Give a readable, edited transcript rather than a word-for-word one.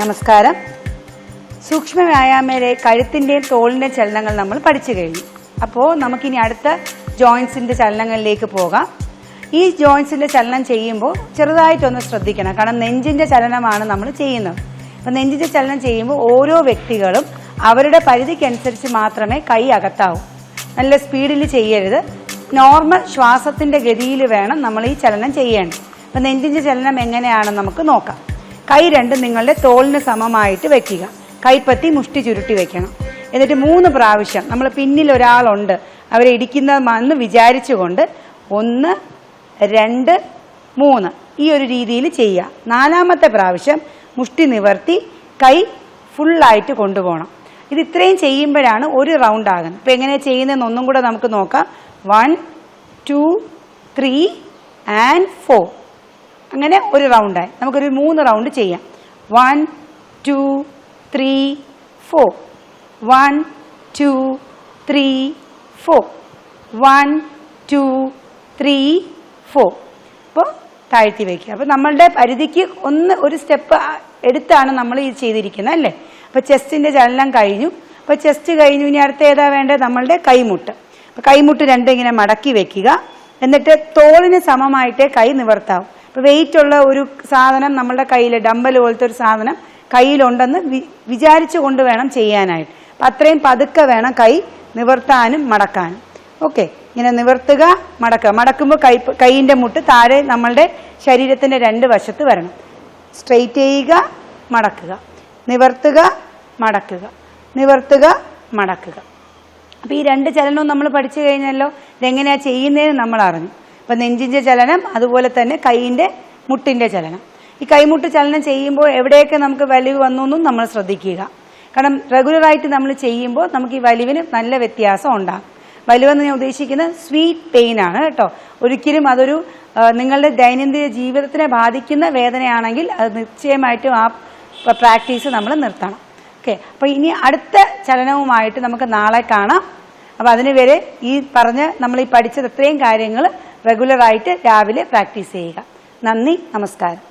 നമസ്കാരം. സൂക്ഷ്മ വ്യായാമയിലെ കഴുത്തിൻ്റെയും തോളിൻ്റെയും ചലനങ്ങൾ നമ്മൾ പഠിച്ചു കഴിഞ്ഞു. അപ്പോൾ നമുക്കിനി അടുത്ത ജോയിൻസിൻ്റെ ചലനങ്ങളിലേക്ക് പോകാം. ഈ ജോയിൻസിൻ്റെ ചലനം ചെയ്യുമ്പോൾ ചെറുതായിട്ടൊന്ന് ശ്രദ്ധിക്കണം. കാരണം നെഞ്ചിൻ്റെ ചലനമാണ് നമ്മൾ ചെയ്യുന്നത്. അപ്പോൾ നെഞ്ചിൻ്റെ ചലനം ചെയ്യുമ്പോൾ ഓരോ വ്യക്തികളും അവരുടെ പരിധിക്കനുസരിച്ച് മാത്രമേ കൈ അകത്താവൂ. നല്ല സ്പീഡിൽ ചെയ്യരുത്. നോർമൽ ശ്വാസത്തിൻ്റെ ഗതിയിൽ വേണം നമ്മൾ ഈ ചലനം ചെയ്യേണ്ടത്. അപ്പോൾ നെഞ്ചിൻ്റെ ചലനം എങ്ങനെയാണെന്ന് നമുക്ക് നോക്കാം. കൈ രണ്ടും നിങ്ങളുടെ തോളിന് സമമായിട്ട് വെക്കുക. കൈപ്പത്തി മുഷ്ടി ചുരുട്ടി വെക്കണം. എന്നിട്ട് 3 പ്രാവശ്യം നമ്മൾ പിന്നിൽ ഒരാളുണ്ട് അവരെ ഇടിക്കുന്നതെന്ന് വിചാരിച്ചുകൊണ്ട് 1, 2, 3 ഈ ഒരു രീതിയിൽ ചെയ്യുക. 4ാമത്തെ പ്രാവശ്യം മുഷ്ടി നിവർത്തി കൈ ഫുള്ളായിട്ട് കൊണ്ടുപോകണം. ഇത് ഇത്രയും ചെയ്യുമ്പോഴാണ് ഒരു റൗണ്ട് ആകുന്നത്. ഇപ്പം എങ്ങനെയാണ് ചെയ്യുന്നതെന്ന് ഒന്നും കൂടെ നമുക്ക് നോക്കാം. 1, 2, 3 and 4 അങ്ങനെ ഒരു റൗണ്ടായി. നമുക്കൊരു 3 റൗണ്ട് ചെയ്യാം. 1, 2, 3, 4 1, 2, 3, 4 1, 2, 3, 4 അപ്പോൾ താഴ്ത്തി വയ്ക്കുക. അപ്പോൾ നമ്മളുടെ പരിധിക്ക് ഒരു സ്റ്റെപ്പ് എടുത്താണ് നമ്മൾ ഇത് ചെയ്തിരിക്കുന്നത് അല്ലേ. അപ്പോൾ ചെസ്റ്റിൻ്റെ ചലനം കഴിഞ്ഞു. അപ്പോൾ ചെസ്റ്റ് കഴിഞ്ഞു. ഇനി അടുത്ത ഏതാ വേണ്ടത്? നമ്മളുടെ കൈമുട്ട്. അപ്പോൾ കൈമുട്ട് രണ്ടും ഇങ്ങനെ മടക്കി വെക്കുക. എന്നിട്ട് തോളിന് സമമായിട്ടേ കൈ നിവർത്താവും. ഇപ്പോൾ വെയിറ്റ് ഉള്ള ഒരു സാധനം നമ്മളുടെ കയ്യിൽ, ഡമ്പൽ പോലത്തെ ഒരു സാധനം കയ്യിലുണ്ടെന്ന് വിചാരിച്ചു കൊണ്ട് വേണം ചെയ്യാനായിട്ട്. അപ്പം അത്രയും പതുക്കെ വേണം കൈ നിവർത്താനും മടക്കാനും. ഓക്കെ, ഇങ്ങനെ നിവർത്തുക, മടക്കുക. മടക്കുമ്പോൾ കൈയിൻ്റെ മുട്ട് താഴെ നമ്മളുടെ ശരീരത്തിൻ്റെ 2 വശത്ത് വരണം. സ്ട്രെയിറ്റ് ചെയ്യുക, മടക്കുക, നിവർത്തുക, മടക്കുക, നിവർത്തുക, മടക്കുക. അപ്പോൾ ഈ 2 ചലനവും നമ്മൾ പഠിച്ചു കഴിഞ്ഞല്ലോ. ഇതെങ്ങനെയാണ് ചെയ്യുന്നതെന്ന് നമ്മൾ അറിഞ്ഞു. അപ്പം നെഞ്ചിൻ്റെ ചലനം, അതുപോലെ തന്നെ കൈയിൻ്റെ മുട്ടിൻ്റെ ചലനം. ഈ കൈമുട്ട് ചലനം ചെയ്യുമ്പോൾ എവിടെയൊക്കെ നമുക്ക് വലിവ് വന്നു എന്നും നമ്മൾ ശ്രദ്ധിക്കുക. കാരണം റെഗുലറായിട്ട് നമ്മൾ ചെയ്യുമ്പോൾ നമുക്ക് ഈ വലിവിന് നല്ല വ്യത്യാസം ഉണ്ടാകും. വലിവെന്ന് ഞാൻ ഉദ്ദേശിക്കുന്നത് സ്വീറ്റ് പെയിൻ ആണ് കേട്ടോ. ഒരിക്കലും അതൊരു നിങ്ങളുടെ ദൈനംദിന ജീവിതത്തിനെ ബാധിക്കുന്ന വേദനയാണെങ്കിൽ അത് നിശ്ചയമായിട്ടും ആ പ്രാക്ടീസ് നമ്മൾ നിർത്തണം. ഓക്കെ, അപ്പോൾ ഇനി അടുത്ത ചലനവുമായിട്ട് നമുക്ക് നാളെ കാണാം. അപ്പോൾ അതിന് വരെ നമ്മൾ ഈ പഠിച്ചത് അത്രയും കാര്യങ്ങൾ റെഗുലറായിട്ട് രാവിലെ പ്രാക്ടീസ് ചെയ്യുക. നന്ദി, നമസ്കാരം.